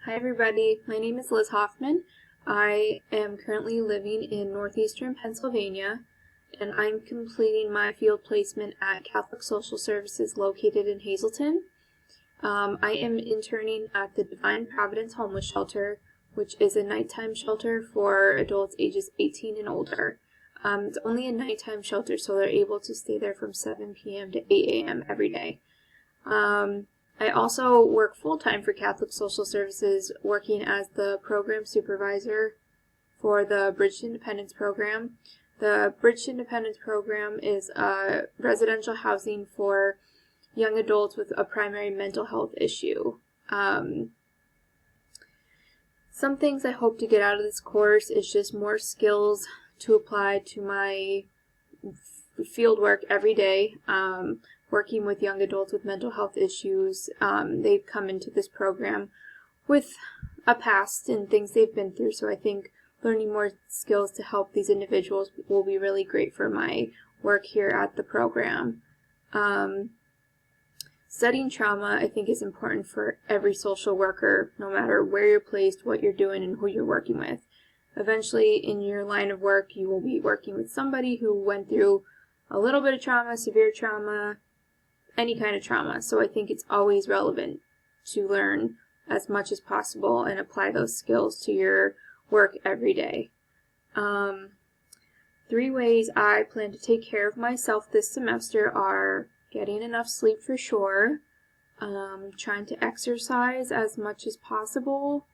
Hi everybody, my name is Liz Hoffman. I am currently living in northeastern Pennsylvania, and I'm completing my field placement at Catholic Social Services located in Hazleton. I am interning at the Divine Providence Homeless Shelter, which is a nighttime shelter for adults ages 18 and older. It's only a nighttime shelter, so they're able to stay there from 7 p.m. to 8 a.m. every day. I also work full-time for Catholic Social Services, working as the program supervisor for the Bridge to Independence program. The Bridge to Independence program is residential housing for young adults with a primary mental health issue. Some things I hope to get out of this course is just more skills to apply to my field work every day. Working with young adults with mental health issues. They've come into this program with a past and things they've been through, so I think learning more skills to help these individuals will be really great for my work here at the program. Studying trauma, I think, is important for every social worker, no matter where you're placed, what you're doing, and who you're working with. Eventually, in your line of work, you will be working with somebody who went through a little bit of trauma, severe trauma, any kind of trauma. So I think it's always relevant to learn as much as possible and apply those skills to your work every day. 3 ways I plan to take care of myself this semester are getting enough sleep for sure, trying to exercise as much as possible,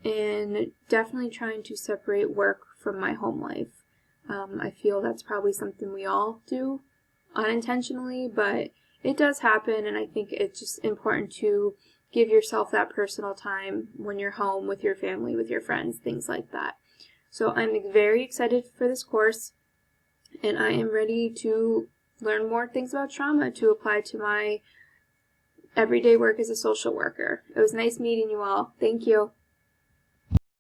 and definitely trying to separate work from my home life. I feel that's probably something we all do unintentionally, but it does happen, and I think it's just important to give yourself that personal time when you're home with your family, with your friends, things like that. So I'm very excited for this course, and I am ready to learn more things about trauma to apply to my everyday work as a social worker. It was nice meeting you all. Thank you.